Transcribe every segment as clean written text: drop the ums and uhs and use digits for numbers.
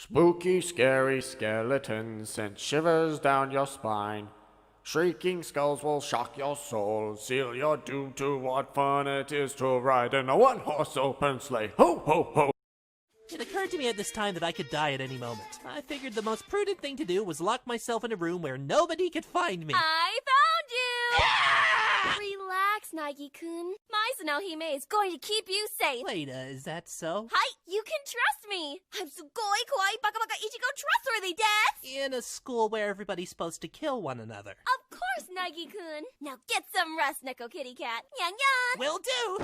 Spooky, scary skeletons send shivers down your spine. Shrieking skulls will shock your soul, seal your doom to what fun it is to ride in a one-horse open sleigh. Ho, ho, ho! It occurred to me at this time that I could die at any moment. I figured the most prudent thing to do was lock myself in a room where nobody could find me. I found you! Relax, Nagi-kun. My Sanohime is going to keep you safe. Wait, is that so? Hi, you can trust me. I'm sugoi kawaii baka baka ichigo trustworthy, Death. In a school where everybody's supposed to kill one another. Of course, Nagi-kun. Now get some rest, Neko Kitty Cat. Yan yan. Will do!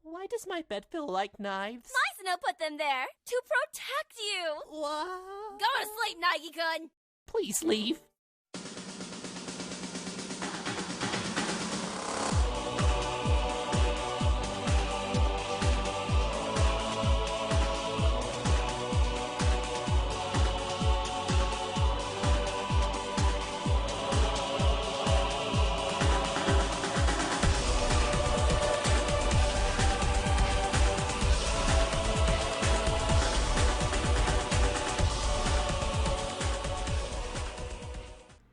Why does my bed feel like knives? Maizano put them there to protect you. What? Go to sleep, Nagi-kun. Please leave.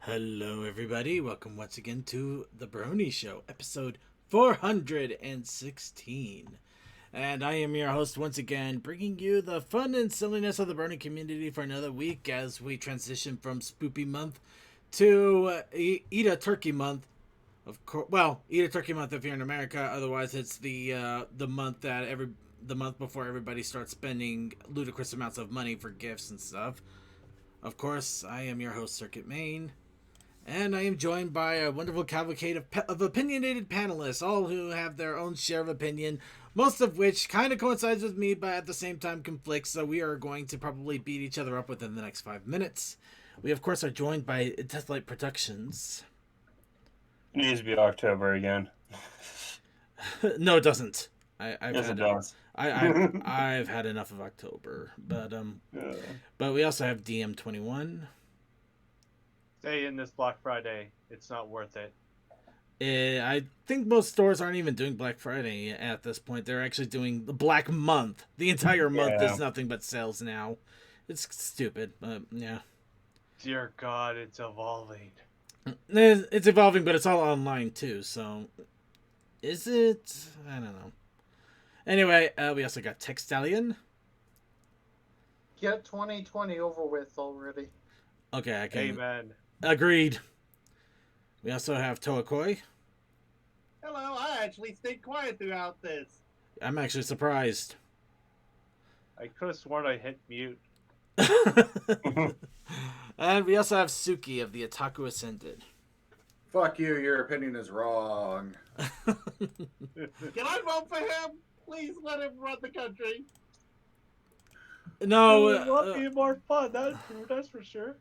Hello, everybody. Welcome once again to The Brony Show, episode 416. And I am your host once again, bringing you the fun and silliness of the Brony community for another week as we transition from Spoopy Month to Eat a Turkey Month. Of course, well, Eat a Turkey Month if you're in America. Otherwise, it's the month that the month before everybody starts spending ludicrous amounts of money for gifts and stuff. Of course, I am your host, Circuit Main. And I am joined by a wonderful cavalcade of opinionated panelists, all who have their own share of opinion, most of which kind of coincides with me, but at the same time conflicts, so we are going to probably beat each other up within the next 5 minutes. We, of course, are joined by Deathlight Productions. It needs to be October again. No, it doesn't. Yes, it does. I've had enough of October, but we also have DM21. Stay in this Black Friday. It's not worth it. I think most stores aren't even doing Black Friday at this point. They're actually doing the Black Month. The entire month is nothing but sales now. It's stupid, but yeah. Dear God, it's evolving. It's evolving, but it's all online too, so... Is it? I don't know. Anyway, we also got Textalion. Get 2020 over with already. Okay, I can... Amen. Agreed. We also have Toakoi. Hello, I actually stayed quiet throughout this. I'm actually surprised. I could have sworn I hit mute. And we also have Suki of the Otaku Ascended. Fuck you, your opinion is wrong. Can I vote for him? Please let him run the country. No, it will be more fun. That's for sure.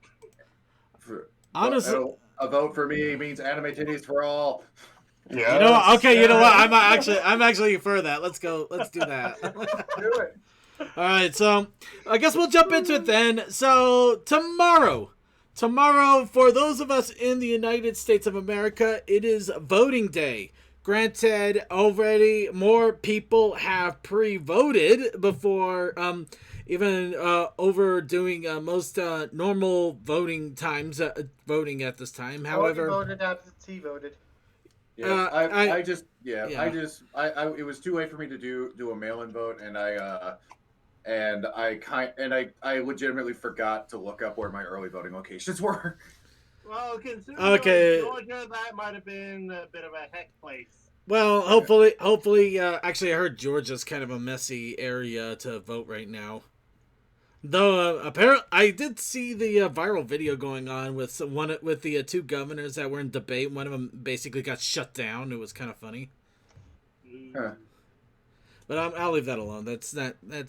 Honestly, a vote for me means anime titties for all. Yeah. You know what? Okay, you know what? I'm actually for that. Let's go. Let's do that. Do it. All right, so I guess we'll jump into it then. So tomorrow, for those of us in the United States of America, it is voting day. Granted, already more people have pre-voted before even overdoing most normal voting times, voting at this time. However, voted absentee voted. Yeah, it was too late for me to do a mail-in vote, and I legitimately forgot to look up where my early voting locations were. Well, considering Georgia, that might have been a bit of a heck place. Well, hopefully, actually, I heard Georgia's kind of a messy area to vote right now. Though apparently, I did see the viral video going on with the two governors that were in debate. One of them basically got shut down. It was kind of funny. Huh. But I'll leave that alone. That's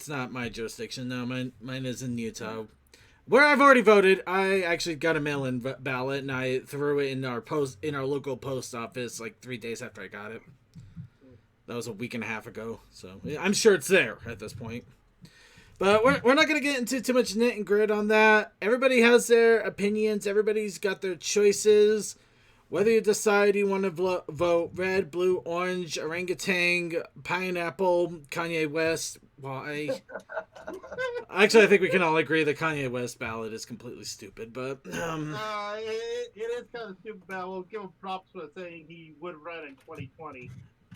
not my jurisdiction. No, mine is in Utah, where I've already voted. I actually got a mail-in ballot, and I threw it in our local post office like 3 days after I got it. That was a week and a half ago, so I'm sure it's there at this point. But we're not going to get into too much nit and grit on that. Everybody has their opinions. Everybody's got their choices. Whether you decide you want to vote red, blue, orange, orangutan, pineapple, Kanye West, Well, actually, I think we can all agree the Kanye West ballot is completely stupid. But it is kind of stupid, but we'll give him props for saying he would run in 2020.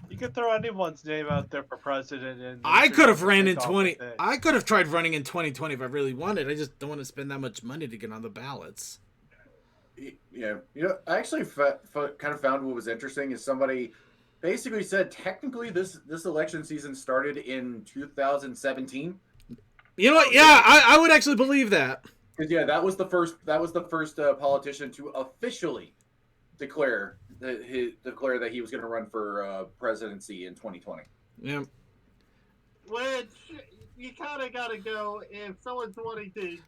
You could throw anyone's name out there for president, and I could have ran in take off 20. with it. I could have tried running in 2020 if I really wanted. I just don't want to spend that much money to get on the ballots. Yeah, I actually kind of found what was interesting is somebody basically said technically this election season started in 2017. You know what? Yeah, I would actually believe that. Because that was the first politician to officially declare that he was going to run for presidency in 2020. Yeah. Which you kind of got to go if someone's wanting to be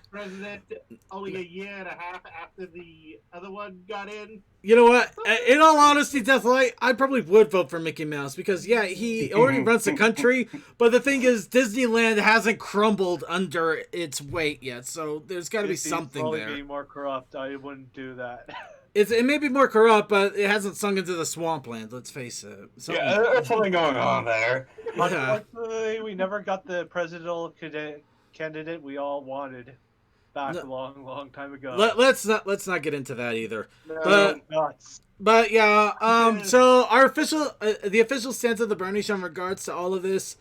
president only a year and a half after the other one got in. You know what? In all honesty, Deathlight, I probably would vote for Mickey Mouse because, yeah, he already runs the country. But the thing is, Disneyland hasn't crumbled under its weight yet, so there's got to be something there. Being more corrupt, I wouldn't do that. It may be more corrupt, but it hasn't sunk into the swampland. Let's face it. Yeah, there's something going on there. Unfortunately, we never got the presidential candidate we all wanted back a long time ago. Let's not get into that either. No, But yeah, so our the official stance of the Brony Show in regards to all of this: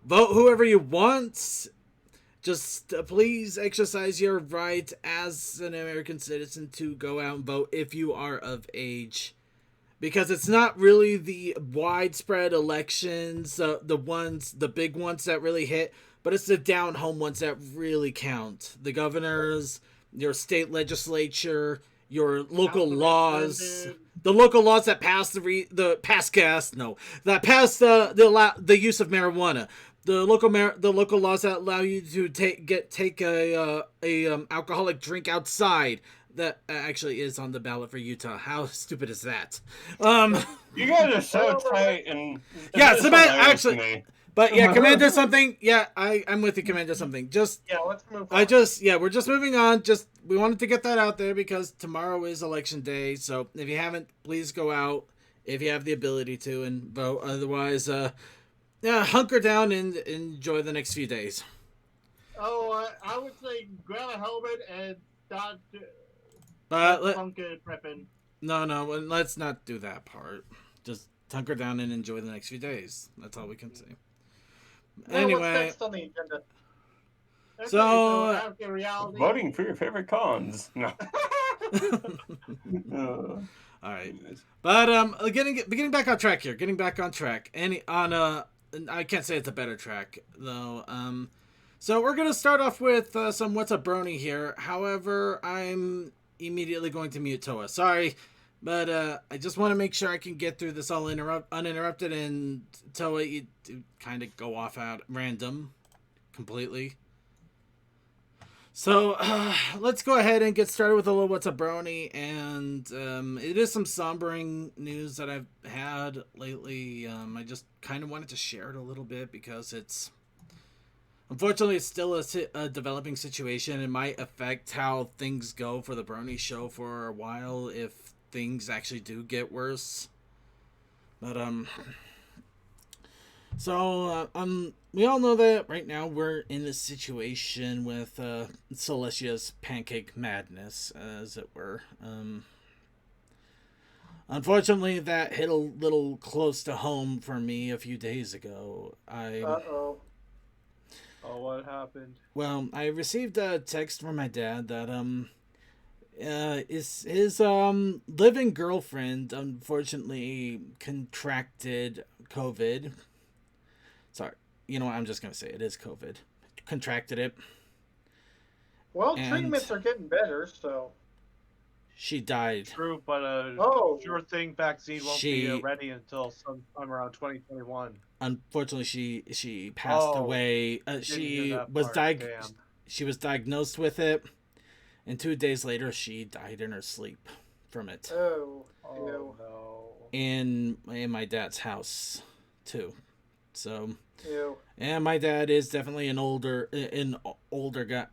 vote whoever you want. Just please exercise your right as an American citizen to go out and vote if you are of age. Because it's not really the widespread elections, the big ones that really hit, but it's the down-home ones that really count. The governors, your state legislature, your local laws, the local laws that pass the use of marijuana. The local laws that allow you to take a alcoholic drink outside that actually is on the ballot for Utah. How stupid is that? You guys are so tight and yeah, actually. But yeah, Commander something. Yeah, I'm with you, Commander something. Just let's move on. We're just moving on. We wanted to get that out there because tomorrow is election day. So if you haven't, please go out if you have the ability to and vote. Otherwise, hunker down and enjoy the next few days. Oh, I would say grab a helmet and start bunker prepping. No, let's not do that part. Just hunker down and enjoy the next few days. That's all we can say. Anyway, what's next on the agenda? Okay, so after reality, Voting for your favorite cons. No. all right, but getting back on track here. Getting back on track. I can't say it's a better track though. So we're gonna start off with some What's Up Brony here. However, I'm immediately going to mute Toa. Sorry, but I just want to make sure I can get through this all uninterrupted, and Toa, you kind of go off at random, completely. So let's go ahead and get started with a little What's Up Brony, and it is some sombering news that I've had lately. I just kind of wanted to share it a little bit because unfortunately it's still a developing situation. It might affect how things go for the Brony Show for a while if things actually do get worse. But we all know that right now we're in this situation with Celestia's pancake madness, as it were. Unfortunately, that hit a little close to home for me a few days ago. Uh-oh. Oh, what happened? Well, I received a text from my dad that his living girlfriend unfortunately contracted COVID. Sorry, you know what? I'm just gonna say it is COVID. Contracted it. Well, treatments are getting better, so. She died. True, but sure thing vaccine won't be ready until sometime around 2021. Unfortunately, she passed away. She was diagnosed with it, and 2 days later, she died in her sleep from it. Oh no! In my dad's house, too. So, ew. And my dad is definitely an older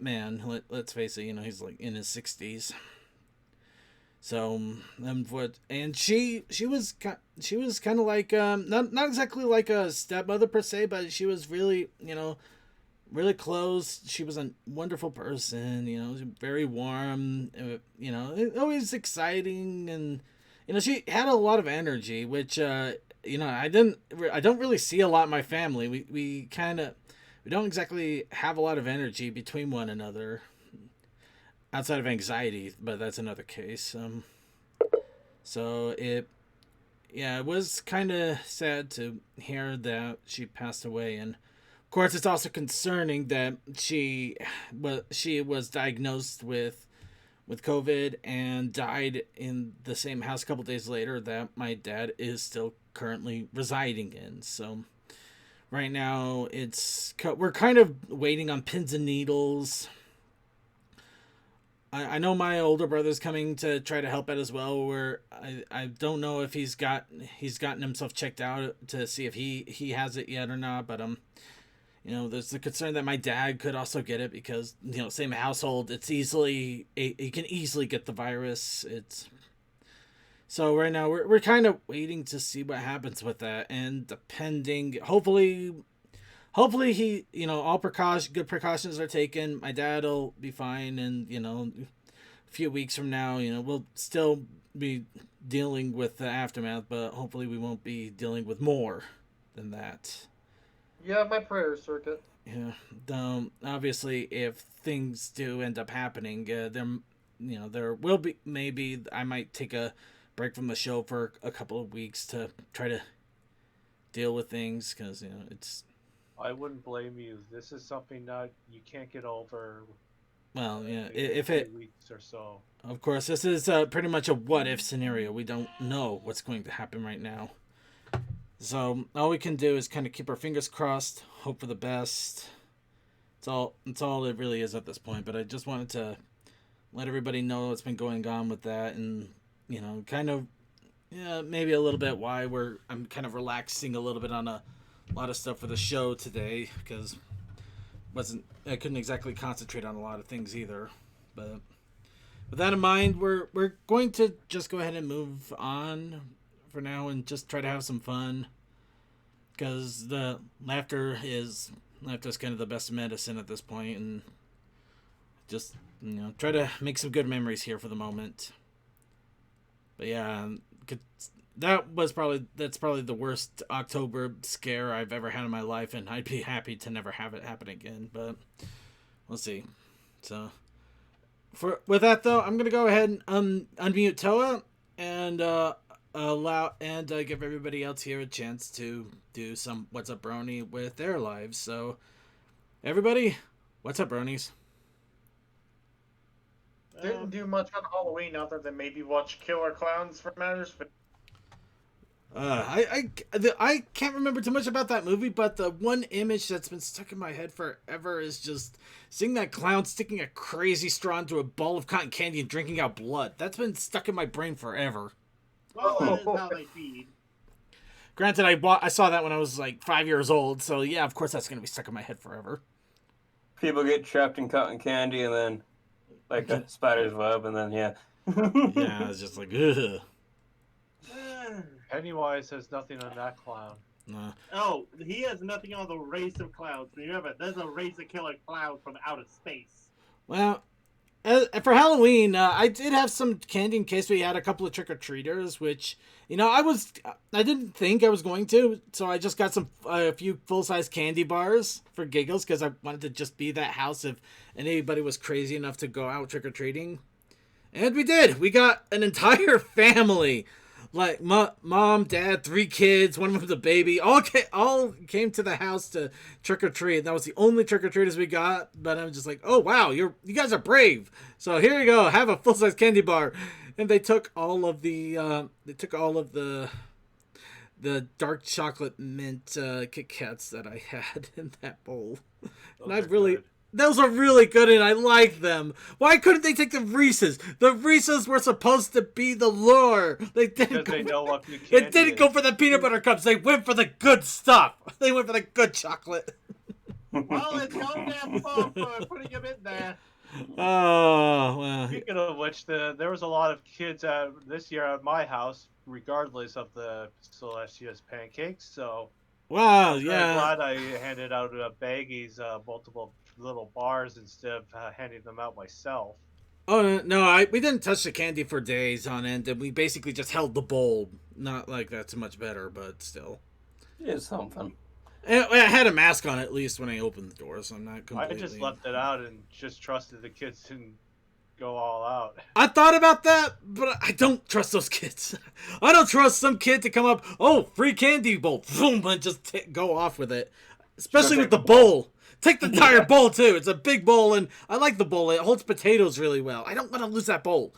man. Let's face it. He's like in his 60s. So and she was kind of like not exactly like a stepmother per se, but she was really, really close. She was a wonderful person, very warm, always exciting, and she had a lot of energy, which I don't really see a lot in my family. We don't exactly have a lot of energy between one another outside of anxiety, but that's another case. So it was kind of sad to hear that she passed away, and of course it's also concerning that she was diagnosed with COVID and died in the same house a couple days later that my dad is still currently residing in. So right now we're kind of waiting on pins and needles. I know my older brother's coming to try to help out as well. Where I don't know if he's gotten himself checked out to see if he has it yet or not. But there's the concern that my dad could also get it because same household. He can easily get the virus. So right now we're kind of waiting to see what happens with that, and depending, hopefully he, all good precautions are taken. My dad'll be fine, and a few weeks from now, we'll still be dealing with the aftermath, but hopefully we won't be dealing with more than that. Yeah, my prayers, Circuit. Yeah. Obviously, if things do end up happening, there will be, maybe I might take a break from the show for a couple of weeks to try to deal with things, because it's. I wouldn't blame you. This is something that you can't get over. Well, yeah, if it weeks or so. Of course, this is pretty much a what-if scenario. We don't know what's going to happen right now. So all we can do is kind of keep our fingers crossed, hope for the best. It's all it really is at this point. But I just wanted to let everybody know what's been going on with that, and kind of, maybe a little bit why I'm kind of relaxing a little bit on a lot of stuff for the show today, because I couldn't exactly concentrate on a lot of things either. But with that in mind, we're going to just go ahead and move on for now and just try to have some fun, because the laughter is kind of the best medicine at this point, and just try to make some good memories here for the moment. But yeah, that's probably the worst October scare I've ever had in my life, and I'd be happy to never have it happen again, but we'll see. So with that though, I'm gonna go ahead and unmute Toa and give everybody else here a chance to do some What's Up Brony with their lives. So everybody, what's up, Bronies? Didn't do much on Halloween other than maybe watch Killer Clowns for matters. But I can't remember too much about that movie, but the one image that's been stuck in my head forever is just seeing that clown sticking a crazy straw into a ball of cotton candy and drinking out blood. That's been stuck in my brain forever. Well, that is how they feed. Granted, I saw that when I was like 5 years old, so yeah, of course that's gonna be stuck in my head forever. People get trapped in cotton candy and then, like a spider's web, and then, yeah. Yeah, it's just like, ugh. Pennywise has nothing on that clown. Oh, he has nothing on the race of clowns. Remember, there's a race of killer clowns from outer space. Well, for Halloween, I did have some candy in case we had a couple of trick-or-treaters, which, I didn't think I was going to, so I just got a few full-size candy bars for giggles, because I wanted to just be that house if anybody was crazy enough to go out trick-or-treating. And we did! We got an entire family! Like, mom, dad, 3 kids, one of them's a baby, all came to the house to trick-or-treat. That was the only trick-or-treaters we got, but I'm just like, oh, wow, you guys are brave. So here you go, have a full-size candy bar. And they took all of the dark chocolate mint Kit Kats that I had in that bowl. Those are really good, and I like them. Why couldn't they take the Reese's? The Reese's were supposed to be the lure. They didn't go for the peanut butter cups. They went for the good stuff. They went for the good chocolate. Well, it's your damn fault for putting him in there. Oh, well. Speaking of which, there was a lot of kids this year at my house, regardless of the Celestia's pancakes. So Wow, I'm very yeah. glad I handed out baggies, multiple little bars instead of handing them out myself. Oh no, we didn't touch the candy for days on end, and we basically just held the bowl. Not like that's much better, but still. It's something. And I had a mask on at least when I opened the door, so I'm not I just completely. left it out and just trusted the kids didn't go all out. I thought about that, but I don't trust those kids. I don't trust some kid to come up, oh, free candy bowl, boom, and just go off with it. Especially with the bowl. Take the entire bowl too. It's a big bowl, and I like the bowl. It holds potatoes really well. I don't want to lose that bowl.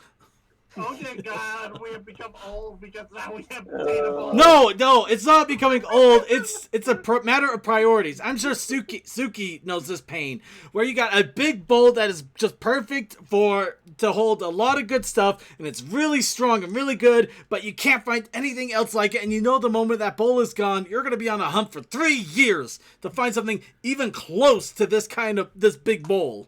Oh dear God, we have become old because now we have potato bowls. No, it's not becoming old. It's a matter of priorities. I'm sure Suki knows this pain, where you got a big bowl that is just perfect to hold a lot of good stuff, and it's really strong and really good, but you can't find anything else like it, and you know the moment that bowl is gone, you're gonna be on a hunt for 3 years to find something even close to this big bowl.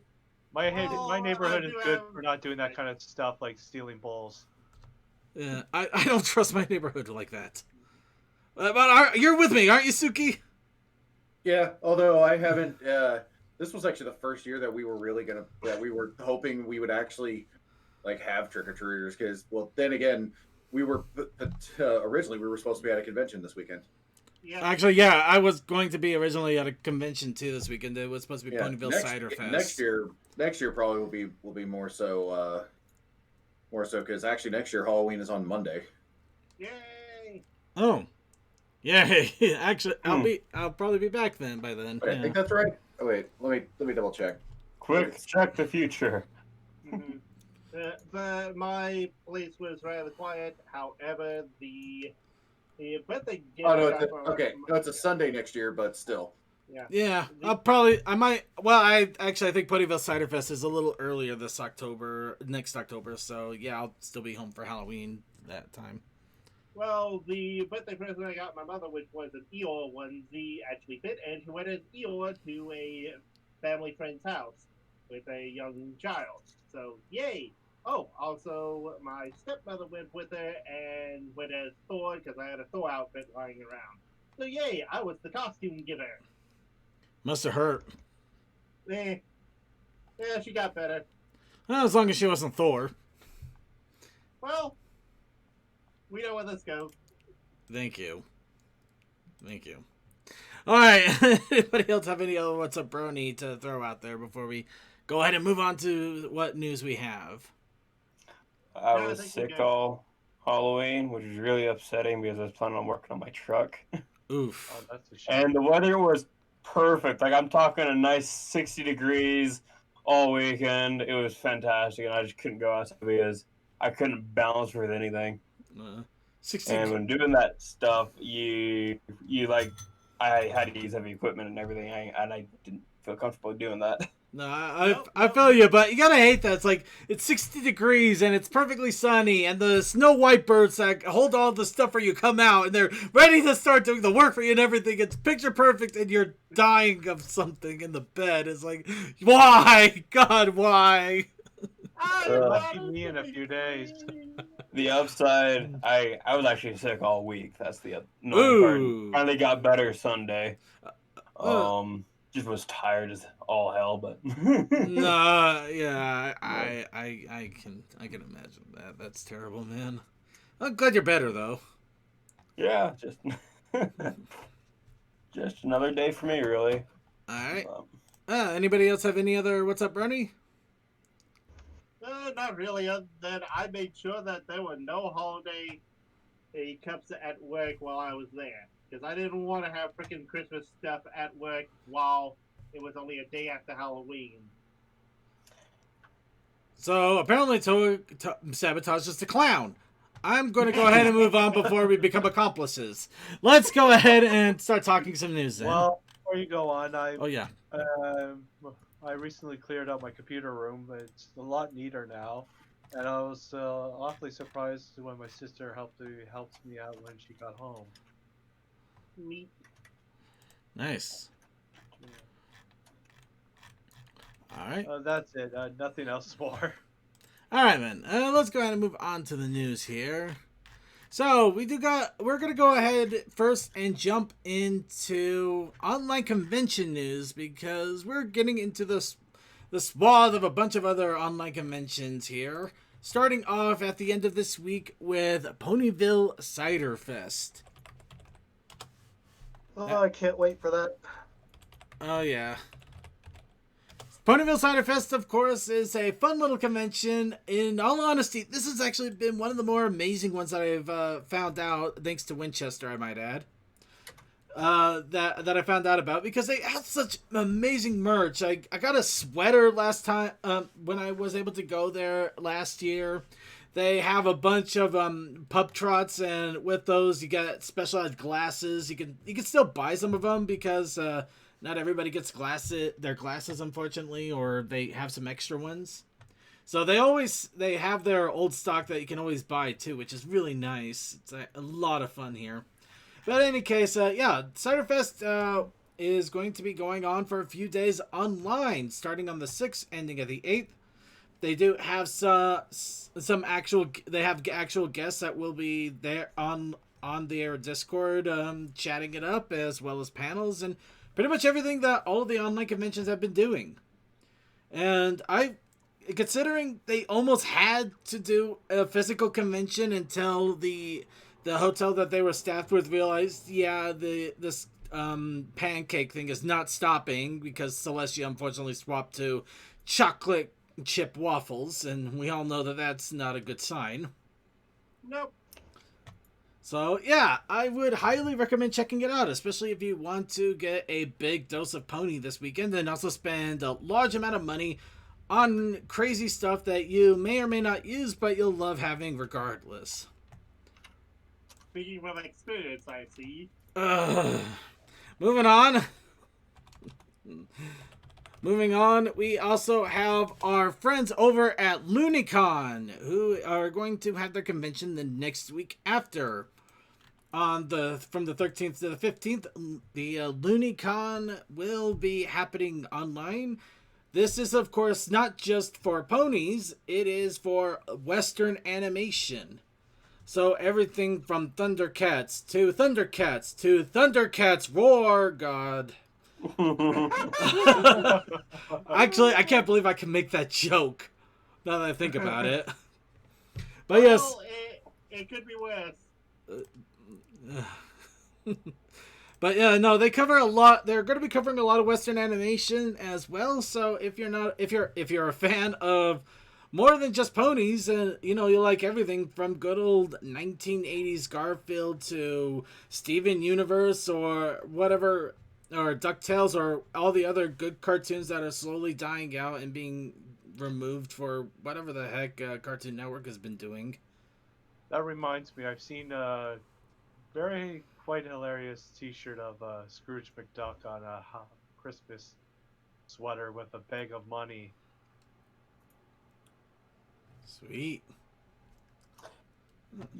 My Oh, neighborhood I is do good have- for not doing that kind of stuff like stealing bowls. Yeah, I don't trust my neighborhood like that. But you're with me, aren't you, Suki? Yeah, although I haven't. This was actually the first year that we were we were hoping we would actually like have trick or treaters because, well, then again, originally we were supposed to be at a convention this weekend. Yeah. Actually, yeah, I was going to be originally at a convention too this weekend. It was supposed to be Yeah, Ponyville Cider Fest. Next year probably will be more so because actually next year Halloween is on Monday. Yay! Oh, yeah. Actually, I'll probably be back by then. Wait, I think that's right. Oh, wait, let me double check. Quick, check the future. Mhm. My place was rather quiet. However, the birthday gift. Oh no, I got from it's a Sunday next year, but still. Yeah, I might. Well, I think Ponyville Cider Fest is a little earlier next October. So yeah, I'll still be home for Halloween that time. Well, the birthday present I got my mother, which was an Eeyore onesie, actually fit, and she went as Eeyore to a family friend's house with a young child. So, yay! Oh, also, my stepmother went with her and went as Thor because I had a Thor outfit lying around. So, yay! I was the costume giver. Must have hurt. Yeah, she got better. Well, as long as she wasn't Thor. Well, we know where this goes. Thank you. All right. Anybody else have any other What's Up Brony to throw out there before we go ahead and move on to what news we have? I No, I was think we're sick good. all Halloween, which was really upsetting because I was planning on working on my truck. Oof. Oh, that's a shame. And the weather was perfect. Like I'm talking a nice 60 degrees all weekend. It was fantastic, and I just couldn't go outside because I couldn't balance with anything. 60. And when doing that stuff, you like, I had to use heavy equipment and everything, and I didn't feel comfortable doing that. No, I feel you, but you gotta hate that. It's like it's 60 degrees and it's perfectly sunny, and the snow white birds that hold all the stuff for you come out, and they're ready to start doing the work for you and everything. It's picture perfect, and you're dying of something in the bed. It's like, why, God, why? Might be me in a few days. The upside, I was actually sick all week. That's the annoying Ooh. part. Finally got better Sunday. Just was tired as all hell, but Nah, yeah, I can imagine that. That's terrible, man. I'm glad you're better though. yeah, just another day for me, really. All right. Um, Anybody else have any other What's Up, Brony? Not really. Other than I made sure that there were no holiday cups at work while I was there, because I didn't want to have freaking Christmas stuff at work while it was only a day after Halloween. So apparently, Sabotage is the clown. I'm going to go ahead and move on before we become accomplices. Let's go ahead and start talking some news then. Well, before you go on, Oh yeah. I recently cleared out my computer room. It's a lot neater now, and I was awfully surprised when my sister helped me out when she got home. Neat. Nice. right. That's it. Nothing else more. All right, man. Let's go ahead and move on to the news here. So we're gonna go ahead first and jump into online convention news because we're getting into the swath of a bunch of other online conventions here. Starting off at the end of this week with Ponyville Cider Fest. Oh, I can't wait for that. Oh yeah. Ponyville Cider Fest, of course, is a fun little convention. In all honesty, this has actually been one of the more amazing ones that I've found out, thanks to Winchester, I might add. That I found out about because they have such amazing merch. I got a sweater last time when I was able to go there last year. They have a bunch of pub trots, and with those you get specialized glasses. You can still buy some of them because not everybody gets their glasses, unfortunately, or they have some extra ones. So they have their old stock that you can always buy too, which is really nice. It's a lot of fun here. But in any case, yeah, Ciderfest is going to be going on for a few days online, starting on the 6th, ending at the 8th. They do have some actual guests that will be there on their Discord, chatting it up, as well as panels and pretty much everything that all of the online conventions have been doing. And considering they almost had to do a physical convention until the hotel that they were staffed with realized, yeah, this pancake thing is not stopping because Celestia unfortunately swapped to chocolate chip waffles, and we all know that that's not a good sign. Nope. So yeah, I would highly recommend checking it out, especially if you want to get a big dose of pony this weekend and also spend a large amount of money on crazy stuff that you may or may not use, but you'll love having regardless. Speaking of experience, I see. Moving on. Moving on, we also have our friends over at LooneyCon, who are going to have their convention the next week after. From the 13th to the 15th, the LooneyCon will be happening online. This is, of course, not just for ponies, it is for Western animation. So everything from Thundercats to Thundercats Roar, God. Actually, I can't believe I can make that joke now that I think about it. But yes, it could be worse. But yeah, no, they cover a lot. They're going to be covering a lot of Western animation as well. So if you're a fan of more than just ponies, and you like everything from good old 1980s Garfield to Steven Universe or whatever, or DuckTales, or all the other good cartoons that are slowly dying out and being removed for whatever the heck Cartoon Network has been doing. That reminds me, I've seen a very quite hilarious T-shirt of Scrooge McDuck on a Christmas sweater with a bag of money. Sweet.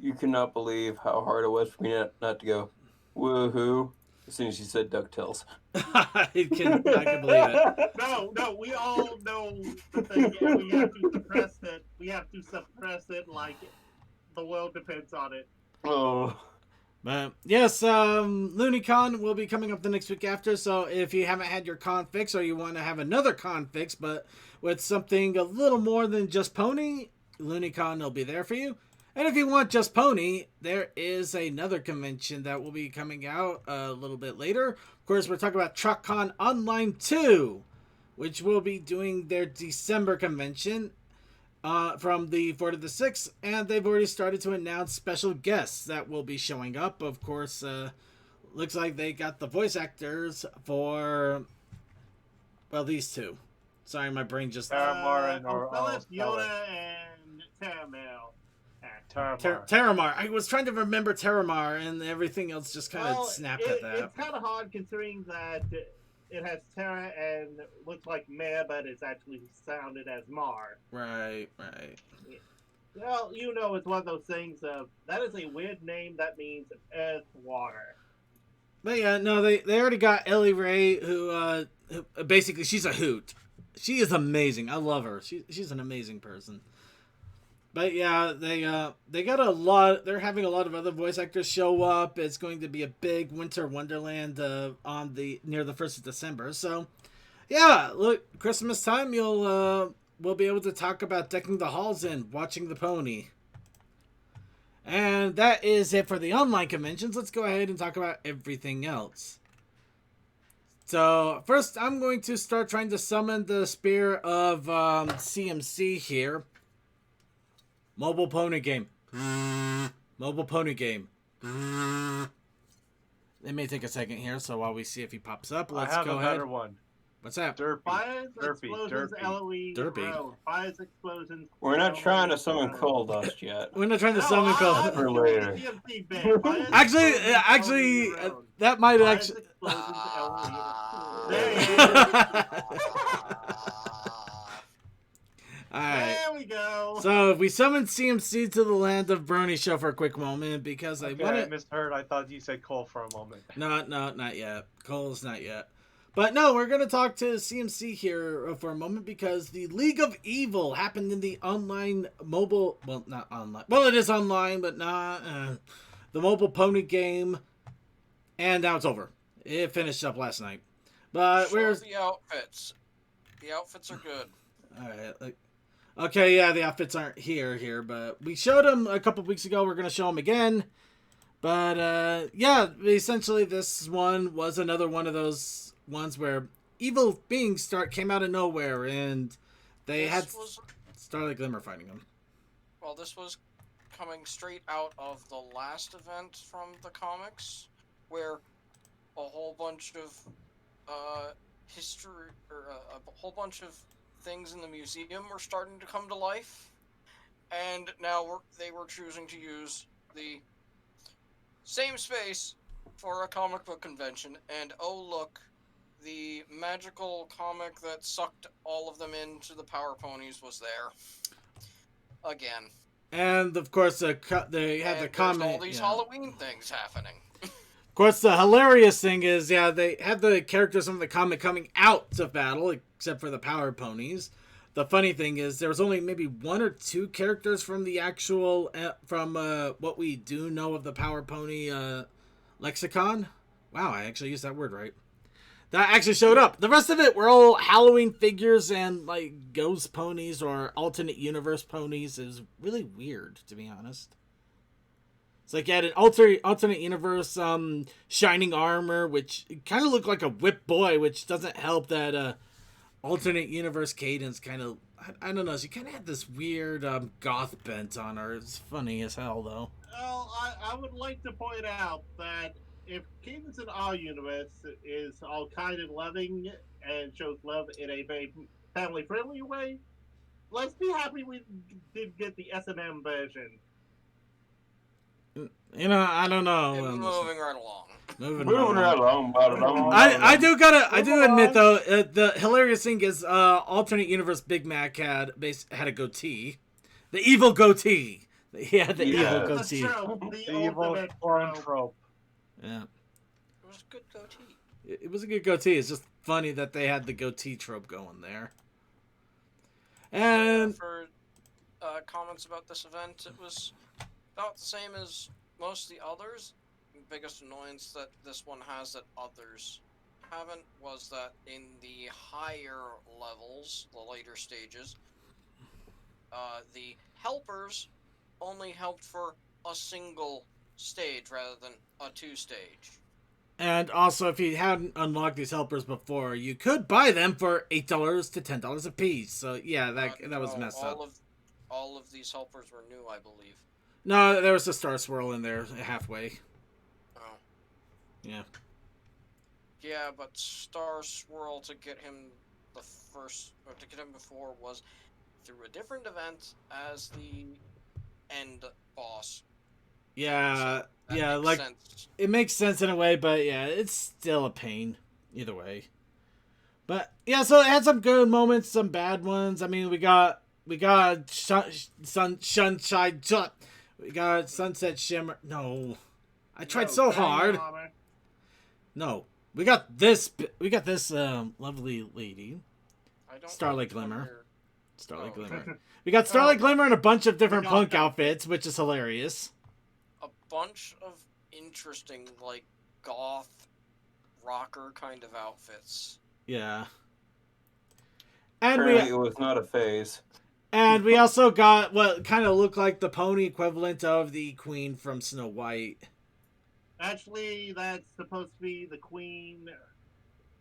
You cannot believe how hard it was for me not to go woohoo as soon as you said DuckTales. I can believe it. No, we all know the thing, and we have to suppress it. We have to suppress it like the world depends on it. Oh. But yes, LooneyCon will be coming up the next week after, so if you haven't had your con fix or you want to have another con fix but with something a little more than just pony, LooneyCon will be there for you. And if you want just pony, there is another convention that will be coming out a little bit later. Of course, we're talking about TruckCon Online 2, which will be doing their December convention from the 4th to the 6th, and they've already started to announce special guests that will be showing up. Of course, looks like they got the voice actors for, well, these two. Sorry, my brain just... Terramar and Phyllis, Yoda, and Caramel. Terramar. I was trying to remember Terramar, and everything else just kind of snapped at that. It's kind of hard considering that it has Terra and looks like Mare, but it's actually sounded as Mar. Right. Well, it's one of those things of, that is a weird name that means earth water. But yeah, no, they already got Ellie Ray, who basically she's a hoot. she is amazing. I love her. She's an amazing person. But yeah, they got a lot. They're having a lot of other voice actors show up. It's going to be a big winter wonderland on the near the 1st of December. So yeah, look, Christmas time we'll be able to talk about decking the halls and watching the pony. And that is it for the online conventions. Let's go ahead and talk about everything else. So first, I'm going to start trying to summon the spear of CMC here. Mobile pony game. Mobile pony game. It may take a second here, so while we see if he pops up, let's go ahead. I have a better one. What's that? Derpy. Fires, Derpy. explosions, LOE, Derpy. road. Fires, explosions. We're not LOE, trying to summon road. coal dust yet. We're not trying to No, summon coal. I'm For doing later. the DMC bit. Fires, Actually, explosions, LOE, road. that might Fires, actually. explosions, LOE. There you go. Alright. There we go. So if we summon CMC to the land of Brony show for a quick moment because I Okay, want I to. misheard. I thought you said Cole for a moment. No, not yet. Cole's not yet. But no, we're going to talk to CMC here for a moment because the League of Evil happened in the online mobile. Well, not online. Well, it is online, but not. The mobile pony game. And now it's over. It finished up last night. But Show where's. the outfits? The outfits are good. Alright. Okay, yeah, the outfits aren't here, but we showed them a couple weeks ago. We're going to show them again. But, yeah, essentially this one was another one of those ones where evil beings came out of nowhere, and they had Starlight Glimmer fighting them. Well, this was coming straight out of the last event from the comics, where a whole bunch of history, or a whole bunch of things in the museum were starting to come to life, and now they were choosing to use the same space for a comic book convention, and oh look, the magical comic that sucked all of them into the Power Ponies was there again. And of course, they had the comment. All these Halloween things happening. Of course, the hilarious thing is, yeah, they had the characters from the comic coming out to battle, except for the Power Ponies. The funny thing is, there was only maybe 1 or 2 characters from the actual, from what we do know of the Power Pony lexicon. Wow, I actually used that word right. That actually showed up. The rest of it were all Halloween figures and, like, ghost ponies or alternate universe ponies. It was really weird, to be honest. It's like you had an alternate universe shining armor, which kind of looked like a whip boy, which doesn't help that alternate universe Cadence kind of, I don't know, she kind of had this weird goth bent on her. It's funny as hell, though. Well, I would like to point out that if Cadence in our universe is all kind and loving and shows love in a very family-friendly way, let's be happy we did get the S&M version. You know, I don't know. Moving right along. Moving right along. I do admit though, the hilarious thing is, alternate universe Big Mac had a goatee, the evil goatee. He had the evil goatee. The evil foreign trope. Yeah. It was a good goatee. It was a good goatee. It's just funny that they had the goatee trope going there. And for comments about this event, it was about the same as most of the others. The biggest annoyance that this one has that others haven't was that in the higher levels, the later stages, the helpers only helped for a single stage rather than a 2-stage. And also, if you hadn't unlocked these helpers before, you could buy them for $8 to $10 a piece. So yeah, that was messed up. All of these helpers were new, I believe. No, there was a Star Swirl in there halfway. Oh. Yeah. Yeah, but Star Swirl to get him before was through a different event as the end boss. Yeah, So yeah, makes like sense. it makes sense in a way, but yeah, it's still a pain either way. But yeah, so it had some good moments, some bad ones. I mean, we got sunshine. We got sunset shimmer. No, I tried so hard. No, we got this. We got this lovely lady. I don't. Starlight have Glimmer. here. Starlight Oh, okay. Glimmer. We got Starlight Glimmer in a bunch of different Forgot punk that. outfits, which is hilarious. A bunch of interesting, like, goth, rocker kind of outfits. Yeah. And Apparently, we it was not a phase. and we also got what kind of looked like the pony equivalent of the Queen from Snow White. Actually, that's supposed to be the Queen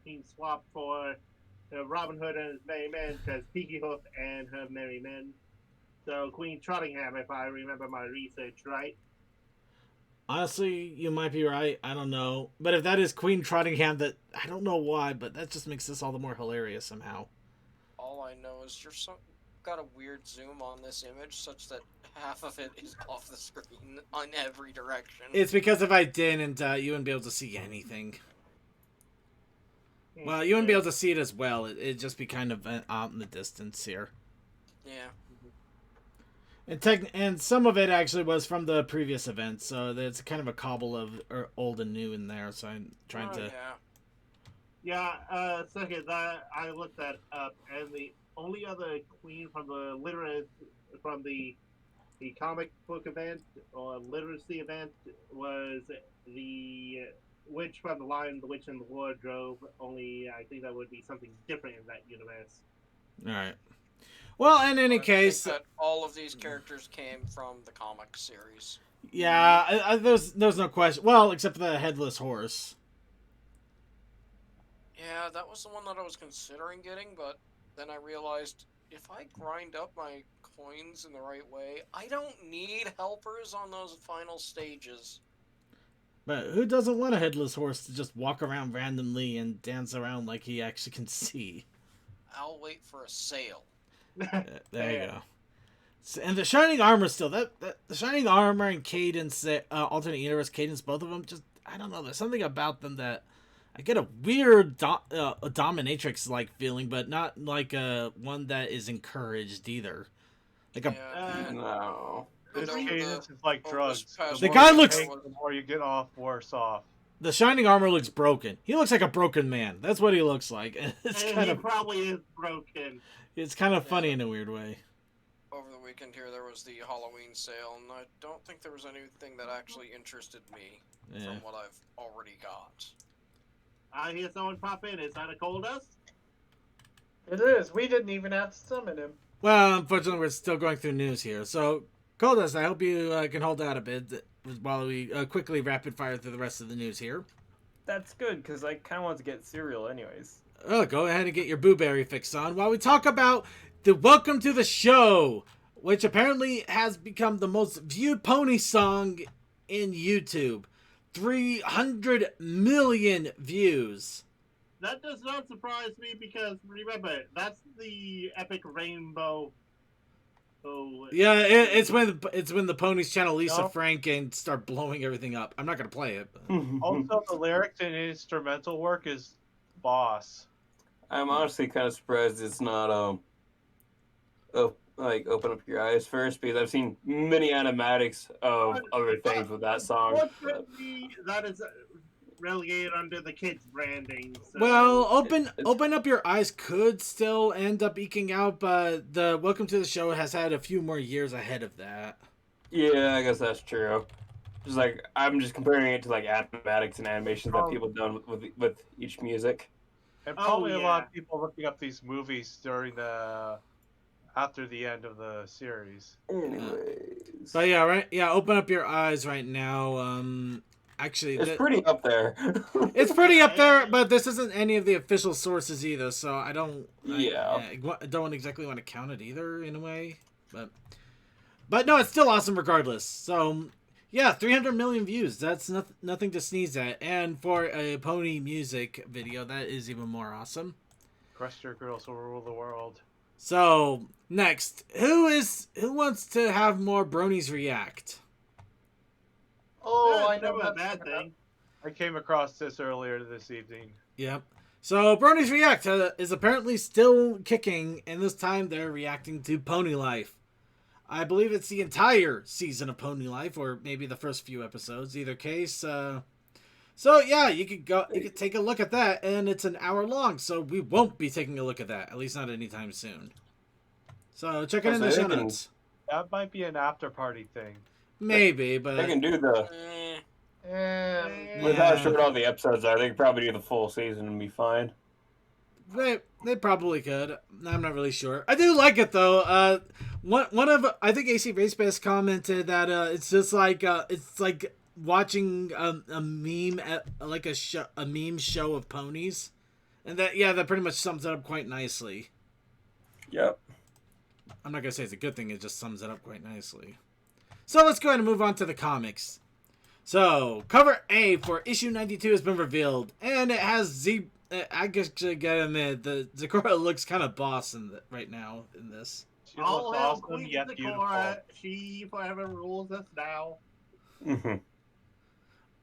being swapped for Robin Hood and his merry men, because Peaky Hoof and her merry men. So Queen Trottingham, if I remember my research right. Honestly, you might be right. I don't know. But if that is Queen Trottingham, that I don't know why, but that just makes this all the more hilarious somehow. All I know is got a weird zoom on this image such that half of it is off the screen on every direction. It's because if I didn't, you wouldn't be able to see anything. Well, you wouldn't be able to see it as well. It'd just be kind of out in the distance here. Yeah. And some of it actually was from the previous event, so it's kind of a cobble of old and new in there. So I'm trying to. Yeah. Yeah, second, that I looked that up, and the only other Queen from the comic book event or literacy event was the Witch from the Lion, the Witch in the Wardrobe. Only I think that would be something different in that universe. All right. Well, in any I case, think that all of these characters came from the comic series. yeah, there's no question. Well, except for the headless horse. Yeah, that was the one that I was considering getting, but then I realized if I grind up my coins in the right way, I don't need helpers on those final stages. But who doesn't want a headless horse to just walk around randomly and dance around like he actually can see? I'll wait for a sale. There you go. And the shining armor still the shining armor and Cadence, alternate universe Cadence, both of them just I don't know. There's something about them that I get a weird dominatrix like feeling, but not like one that is encouraged either. Like a No. This And over cadence the- is like over drugs. this past The The more guy you looks- take, the more you get off, worse off. the shining armor looks broken. He looks like a broken man. That's what he looks like. It's And kind he of probably is broken. it's kind of funny in a weird way. Over the weekend here, there was the Halloween sale, and I don't think there was anything that actually interested me Yeah. from what I've already got. I hear someone pop in. Is that a Coldust? It is. We didn't even have to summon him. Well, unfortunately, we're still going through news here. So, Coldust, I hope you can hold out a bit while we quickly rapid fire through the rest of the news here. That's good, because I kind of want to get cereal anyways. Oh, go ahead and get your blueberry fix on while we talk about the Welcome to the Show, which apparently has become the most viewed pony song in YouTube. 300 million views. That does not surprise me because remember that's the epic rainbow. Oh Yeah, it's when the ponies channel Lisa No. Frank and start blowing everything up. I'm not gonna play it. But... Also, the lyrics and instrumental work is boss. I'm honestly kind of surprised it's not open up your eyes first, because I've seen many animatics of other things with that song. Fortunately, that is relegated under the kids branding. So. Well, open up your eyes could still end up eking out, but the Welcome to the Show has had a few more years ahead of that. Yeah, I guess that's true. Just like I'm just comparing it to like animatics and animations that people done with each music. And Oh, probably a lot yeah. of people looking up these movies during after the end of the series. Anyways, But yeah, right. Yeah, open up your eyes right now. Actually, it's pretty up there. it's pretty up there, but this isn't any of the official sources either, so I don't. I don't exactly want to count it either in a way, but no, it's still awesome regardless. So yeah, 300 million views. That's nothing to sneeze at, and for a pony music video, that is even more awesome. Crush Girls will rule the world. So next, who wants to have more bronies react? Oh, Yeah, I it's know never a that's bad thing. I came across this earlier this evening. Yep. So Brony's React is apparently still kicking, and this time they're reacting to Pony Life. I believe it's the entire season of Pony Life, or maybe the first few episodes. Either case. So So yeah, you could take a look at that, and it's an hour long, so we won't be taking a look at that, at least not anytime soon. So check it in the show notes. That might be an after party thing. Maybe, but They can do the with how short all the episodes are. They could probably do the full season and be fine. They probably could. I'm not really sure. I do like it though. One of I think AC Racebase commented that it's just like it's like watching a meme like a meme show of ponies, and that pretty much sums it up quite nicely. Yep. I'm not gonna say it's a good thing. It just sums it up quite nicely. So let's go ahead and move on to the comics. So cover A for issue 92 has been revealed, and it has I guess I gotta admit, the Zecora looks kind of boss right now in this. She looks All hail awesome Queen yet beautiful. Zecora. She forever rules us now. Mm-hmm.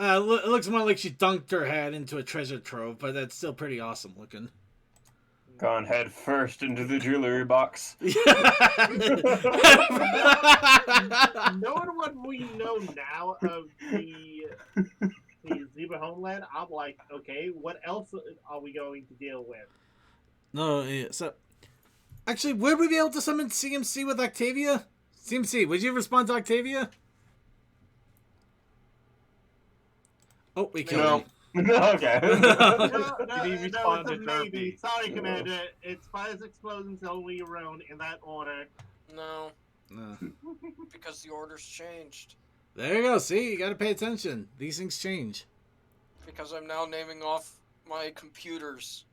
It looks more like she dunked her head into a treasure trove, but that's still pretty awesome looking. Gone head first into the jewelry box. Knowing what we know now of the Zebra Homeland, I'm like, okay, what else are we going to deal with? No, yeah, so actually, would we be able to summon CMC with Octavia? CMC, would you respond to Octavia? Oh, we killed him. Okay. Did he respond it's a to maybe. Derpy? Sorry, Commander. It's fires, explosions, only around in that order. No, No. because the order's changed. There you go. See, you gotta pay attention. These things change. Because I'm now naming off my computers.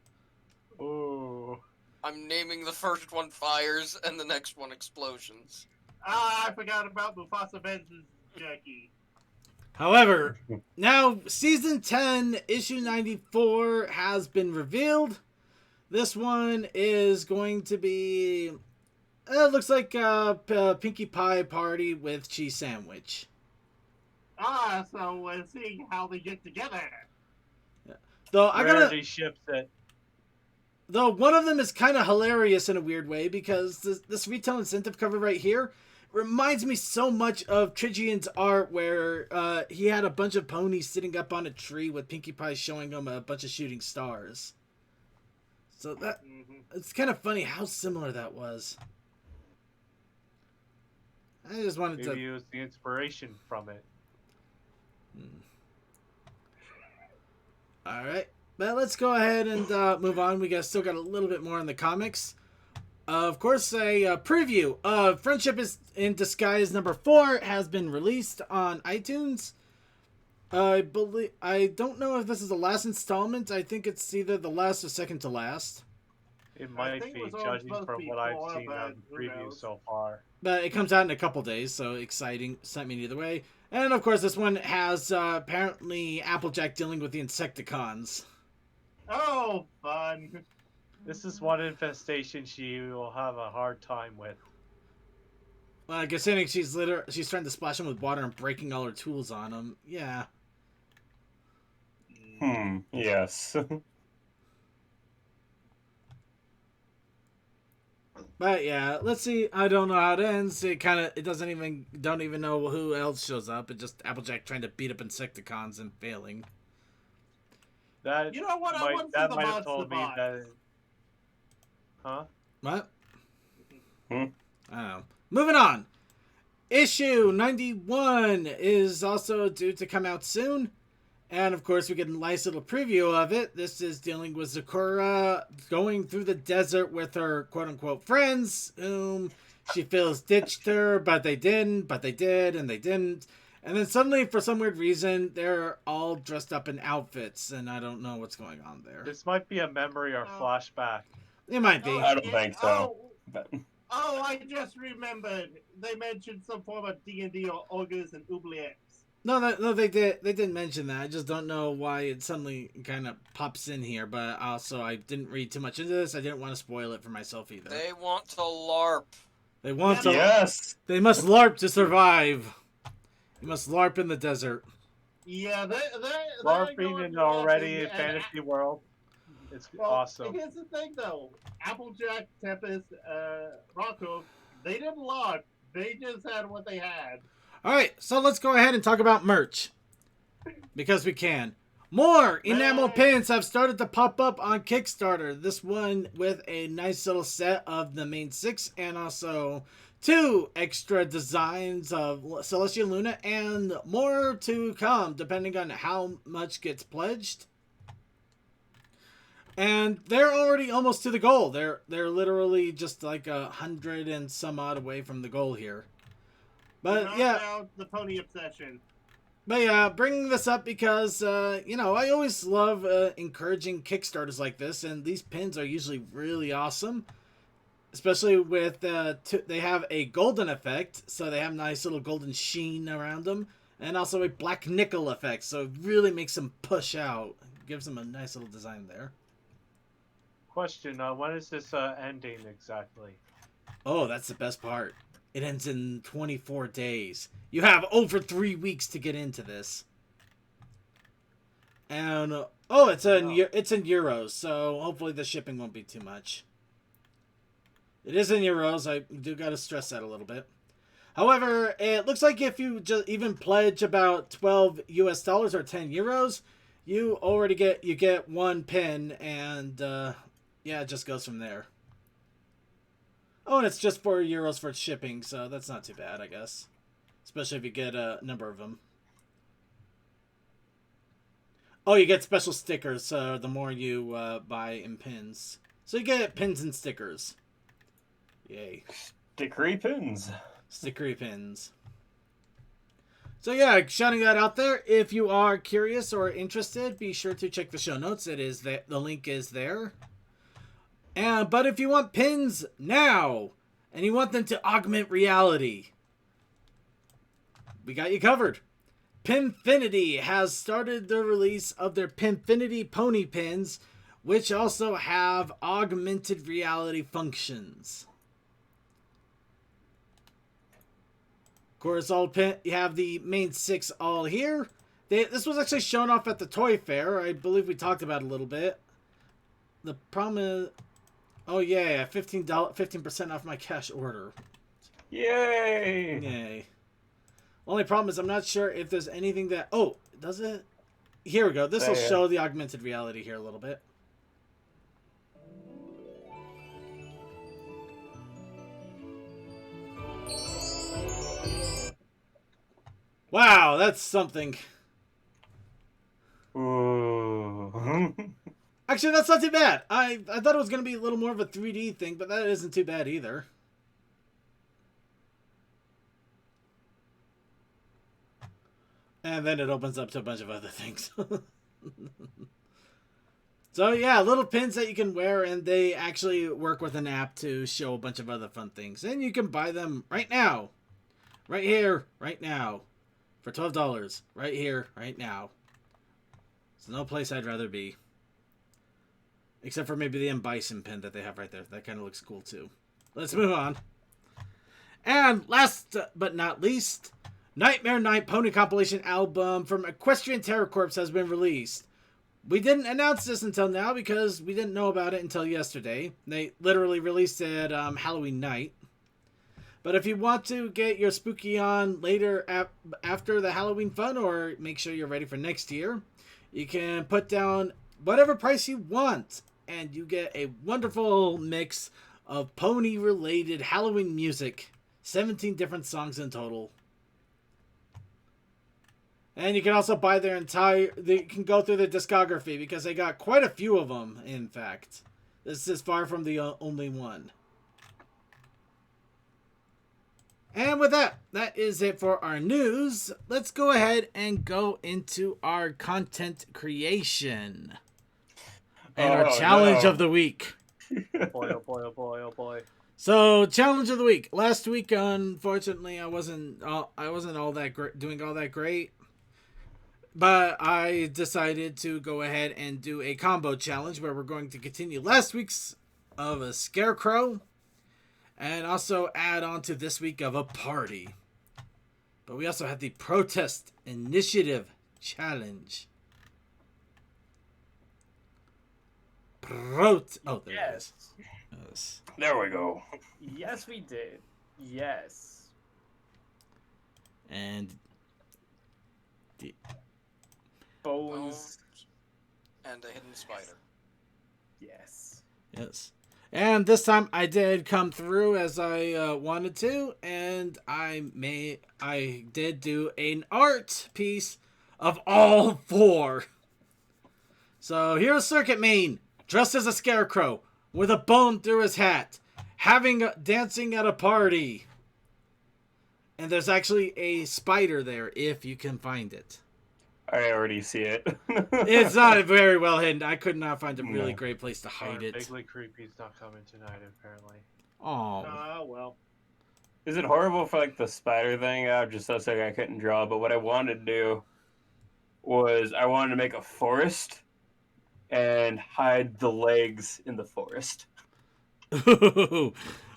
Ooh. I'm naming the first one fires and the next one explosions. Ah, I forgot about Mufasa Benz's jerky. However, now Season 10, Issue 94 has been revealed. This one is going to be... it looks like a Pinkie Pie party with cheese sandwich. Ah, so we're seeing how they get together. Though I gotta... Rarity ships it. Though one of them is kind of hilarious in a weird way, because this retail incentive cover right here reminds me so much of Trigian's art, where he had a bunch of ponies sitting up on a tree with Pinkie Pie showing them a bunch of shooting stars. So that it's kind of funny how similar that was. I just wanted Maybe to use the inspiration from it. All right, but let's go ahead and move on. We still got a little bit more in the comics. Of course, a preview of Friendship is in Disguise #4 has been released on iTunes. I don't know if this is the last installment. I think it's either the last or second to last. It might be, judging from what I've seen on the preview so far. But it comes out in a couple days, so exciting. Excitement either way. And of course, this one has apparently Applejack dealing with the Insecticons. Oh, fun. This is one infestation she will have a hard time with. Well, considering she's trying to splash him with water and breaking all her tools on him. Yeah. Yes. But yeah, let's see. I don't know how it ends. Don't even know who else shows up. It's just Applejack trying to beat up Insecticons and failing. That You know what? I want to see that the might have monster told me bot. that. Huh? What? I don't know. Moving on. Issue 91 is also due to come out soon. And of course, we get a nice little preview of it. This is dealing with Zecora going through the desert with her quote-unquote friends, whom she feels ditched her, but they didn't, but they did, and they didn't. And then suddenly, for some weird reason, they're all dressed up in outfits, and I don't know what's going on there. This might be a memory or flashback. It might be. I don't think so. But... Oh, I just remembered. They mentioned some form of D&D or ogres and oubliettes. No, they did. They didn't mention that. I just don't know why it suddenly kind of pops in here. But also, I didn't read too much into this. I didn't want to spoil it for myself either. They want to LARP. They want to. Yes. They must LARP to survive. You must LARP in the desert. Yeah, they're LARPing in already a and- fantasy world. It's Well, awesome. Here's the thing, though. Applejack, Tempest, Rocco, they didn't LARP. They just had what they had. All right, so let's go ahead and talk about merch because we can. More enamel pins have started to pop up on Kickstarter. This one with a nice little set of the main 6 and also 2 extra designs of Celestia Luna and more to come depending on how much gets pledged. And they're already almost to the goal. They're literally just like 100 and some odd away from the goal here. But yeah, out the pony obsession. But yeah, bringing this up because, you know, I always love encouraging Kickstarters like this, and these pins are usually really awesome. Especially with, they have a golden effect, so they have nice little golden sheen around them, and also a black nickel effect, so it really makes them push out. Gives them a nice little design there. Question, when is this ending exactly? Oh, that's the best part. It ends in 24 days. You have over 3 weeks to get into this. And, oh, it's in euros, so hopefully the shipping won't be too much. It is in euros. I do got to stress that a little bit. However, it looks like if you just even pledge about $12 US or 10 euros, you already get one pin, and yeah, it just goes from there. Oh, and it's just €4 for shipping, so that's not too bad, I guess. Especially if you get a number of them. Oh, you get special stickers the more you buy in pins. So you get pins and stickers. Yay. Stickery pins. Stickery pins. So yeah, shouting that out there. If you are curious or interested, be sure to check the show notes. It is the link is there. But if you want pins now, and you want them to augment reality, we got you covered. Pinfinity has started the release of their Pinfinity pony pins, which also have augmented reality functions. Of course, you have the main 6 all here. This was actually shown off at the Toy Fair. I believe we talked about it a little bit. The problem is... Oh yeah, 15% off my cash order. Yay! Yay. Only problem is I'm not sure if there's anything that... Oh, does it? Here we go. This will show the augmented reality here a little bit. Wow, that's something. Ooh. Actually, that's not too bad. I thought it was going to be a little more of a 3D thing, but that isn't too bad either. And then it opens up to a bunch of other things. So yeah, little pins that you can wear, and they actually work with an app to show a bunch of other fun things. And you can buy them right now. Right here, right now. For $12. Right here, right now. There's no place I'd rather be. Except for maybe the M. Bison pin that they have right there. That kind of looks cool too. Let's move on. And last but not least, Nightmare Night Pony Compilation album from Equestrian Terror Corps has been released. We didn't announce this until now because we didn't know about it until yesterday. They literally released it Halloween night. But if you want to get your spooky on later after the Halloween fun, or make sure you're ready for next year, you can put down whatever price you want, and you get a wonderful mix of pony-related Halloween music. 17 different songs in total. And you can also buy their you can go through the discography, because they got quite a few of them, in fact. This is far from the only one. And with that, that is it for our news. Let's go ahead and go into our content creation. And our challenge of the week. Boy, oh boy, oh boy, oh boy. So, challenge of the week. Last week, unfortunately, I wasn't all that doing all that great. But I decided to go ahead and do a combo challenge where we're going to continue last week's of a scarecrow and also add on to this week of a party. But we also have the protest initiative challenge. Oh, there it is. Yes. There we go. Yes, we did. Yes. And Bones. and a hidden spider. Yes. Yes. And this time I did come through as I wanted to, and I did do an art piece of all 4. So here's Circuit Main, dressed as a scarecrow, with a bone through his hat, dancing at a party. And there's actually a spider there, if you can find it. I already see it. It's not very well hidden. I could not find a really great place to hide it. Bigly Creepy's not coming tonight, apparently. Oh. Well. Is it horrible for like the spider thing? I just so sick I couldn't draw. But what I wanted to do was I wanted to make a forest and hide the legs in the forest.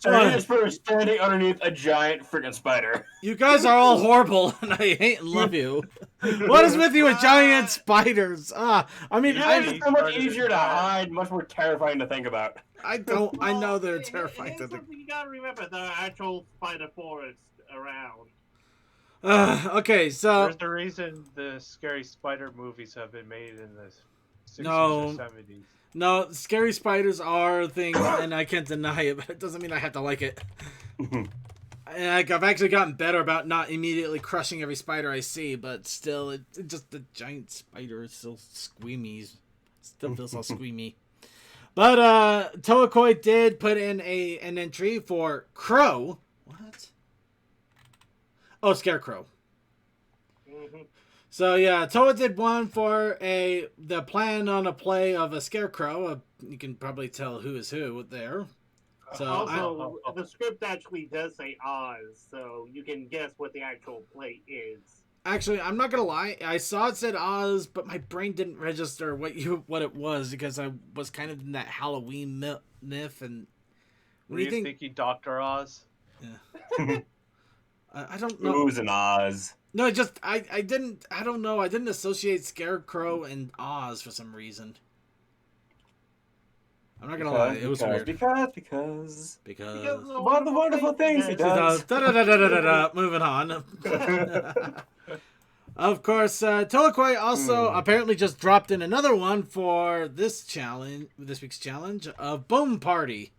So I just put her standing underneath a giant freaking spider. You guys are all horrible, and I hate and love you. What is with you with giant spiders? I mean, It's so much easier to hide, much more terrifying to think about. I know they're terrifying. Here's something you gotta remember: there are actual spider forests around. Okay, so There's the reason the scary spider movies have been made in the 60s No. or 70s. no, scary spiders are things, and I can't deny it, but it doesn't mean I have to like it. Like, I've actually gotten better about not immediately crushing every spider I see, but still, it just the giant spider is still squeamy. Still feels all squeamy. But Toakoi did put in an entry for Crow. What? Oh, Scarecrow. So yeah, Toa did one for the plan on a play of a scarecrow. You can probably tell who is who there. So Also, the script actually does say Oz, so you can guess what the actual play is. Actually, I'm not gonna lie. I saw it said Oz, but my brain didn't register what it was because I was kind of in that Halloween myth. And Were you thinking Dr. Oz? Yeah. I don't know. Who's an Oz? No, I don't know. I didn't associate Scarecrow and Oz for some reason. I'm not gonna lie, it was weird. Because One of the wonderful things he does. Moving on. Of course, Toakoi also apparently just dropped in another one for this week's challenge of Boom Party.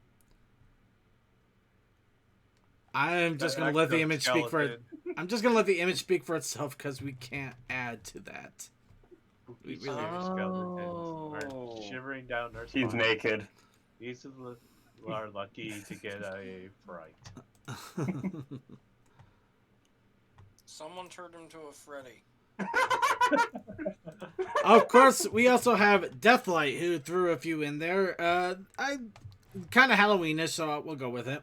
I'm just gonna let the image speak for it. I'm just gonna let the image speak for itself because we can't add to that. We really skeletons are shivering down their spine. He's naked. These are lucky to get a fright. Someone turned him to a Freddy. Of course, we also have Deathlight, who threw a few in there. I kind of Halloweenish, so we'll go with it.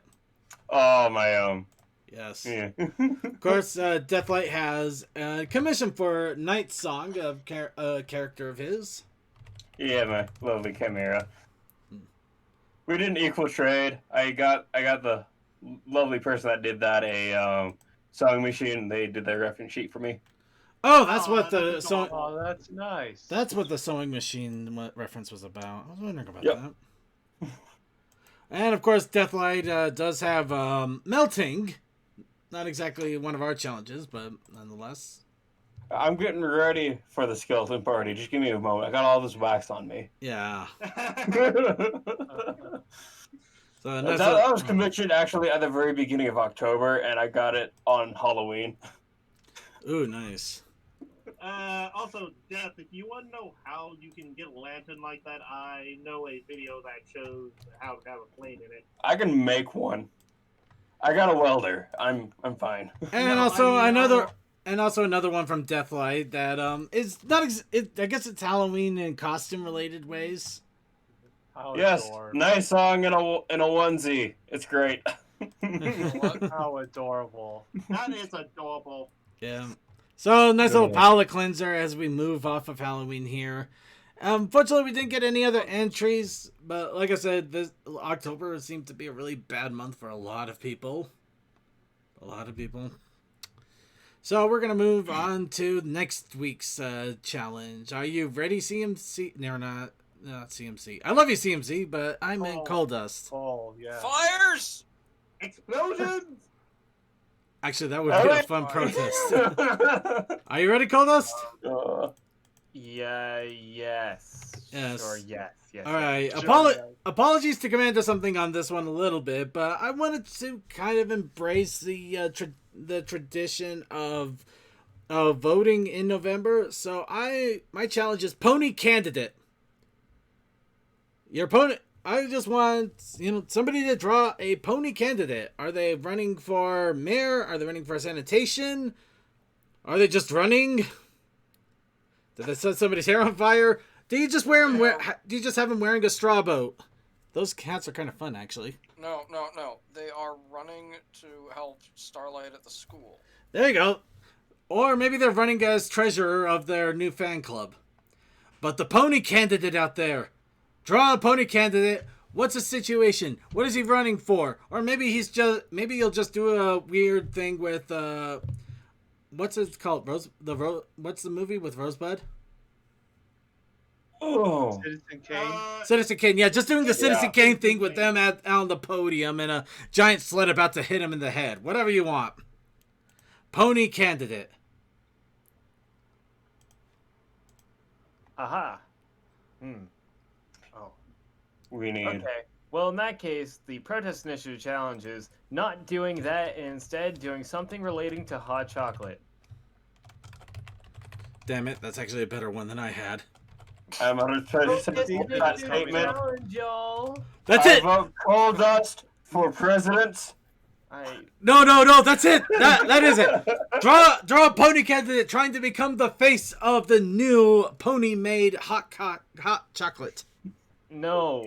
Oh, my Yes. Yeah. Of course, Deathlight has a commission for Night Song, a character of his. Yeah, my lovely Chimera. We did an equal trade. I got the lovely person that did that a sewing machine. They did their reference sheet for me. Oh, that's what the sewing. Oh, that's nice. That's what the sewing machine reference was about. I was wondering about that. And of course, Deathlight does have melting. Not exactly one of our challenges, but nonetheless. I'm getting ready for the skeleton party. Just give me a moment. I got all this wax on me. Yeah. So that was commissioned actually at the very beginning of October, and I got it on Halloween. Ooh, nice. Also, Death, if you want to know how you can get a lantern like that, I know a video that shows how to have a flame in it. I can make one. I got a welder. I'm fine. And also another one from Deathlight that is not. I guess it's Halloween in costume related ways. Yes, nice song in a onesie. It's great. How adorable! That is adorable. Yeah. So nice little palate cleanser as we move off of Halloween here. Fortunately, we didn't get any other entries, but like I said, this October seemed to be a really bad month for a lot of people. So we're gonna move on to next week's challenge. Are you ready, CMC? No, not CMC. I love you, CMC, but I meant Coal Dust. Oh yeah. Fires! Explosions! Actually, that would be a fun protest. Are you ready, Coal Dust? Yeah, yes. Yes. Sure, yes. All right. Sure, yeah. Apologies to Commander something on this one a little bit, but I wanted to kind of embrace the the tradition of voting in November. So my challenge is pony candidate. Your opponent. I just want somebody to draw a pony candidate. Are they running for mayor? Are they running for sanitation? Are they just running? Did they set somebody's hair on fire? Do you just do you just have them wearing a straw boat? Those hats are kind of fun, actually. No. They are running to help Starlight at the school. There you go. Or maybe they're running as treasurer of their new fan club. But the pony candidate out there. Draw a pony candidate. What's the situation? What is he running for? Or maybe he'll just do a weird thing with what's it called? What's the movie with Rosebud? Oh, Citizen Kane. Citizen Kane, yeah, just doing the Citizen Kane thing with them out on the podium and a giant sled about to hit him in the head. Whatever you want. Pony candidate. Aha. Oh. we need. Okay. Well, in that case, the protest initiative challenge is not doing that and instead doing something relating to hot chocolate. Damn it, that's actually a better one than I had. I'm going to try to Protest support that initiative statement. challenge, y'all. That's I it! vote coal dust for president. No, that's it! That is it! Draw a pony candidate trying to become the face of the new pony-made hot chocolate. No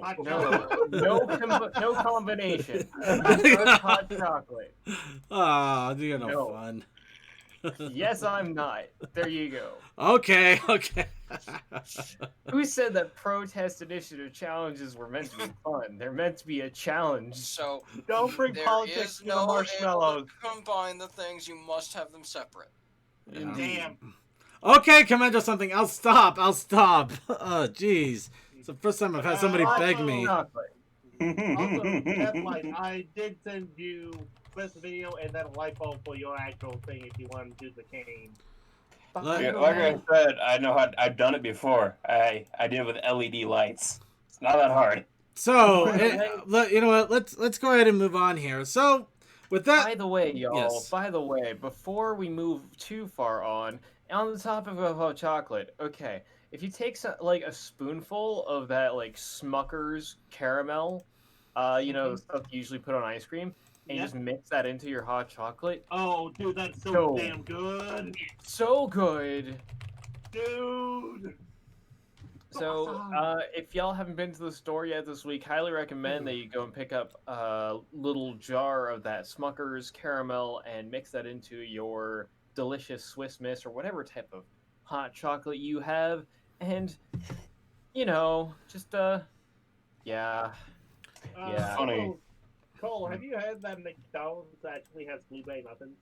combination. Just hot chocolate. Ah, you're no No. fun. Yes, I'm not. There you go. Okay. Who said that protest initiative challenges were meant to be fun? They're meant to be a challenge. So Don't bring there politics is to the no marshmallows. able to combine the things. You must have them separate. Damn. Okay, Commander something. I'll stop. Oh, jeez. It's the first time I've had somebody beg me. Chocolate. Also, Deathlight, I did send you this video and then a light bulb for your actual thing if you want to do the cane. Yeah, like I said, I've done it before. I did it with LED lights. It's not that hard. So, you know what? Let's go ahead and move on here. So, with that, By the way, y'all, Yes. before we move too far on the topic of hot chocolate, okay, if you take like a spoonful of that like Smucker's caramel, the stuff you usually put on ice cream, and you Yep. just mix that into your hot chocolate, Oh, dude, that's so No. damn good. so good. Dude. So, Awesome. if y'all haven't been to the store yet this week, highly recommend that you go and pick up a little jar of that Smucker's caramel and mix that into your delicious Swiss Miss or whatever type of hot chocolate you have, and just yeah. Yeah. Funny. Cole, have you had that McDonald's that actually has blueberry muffins?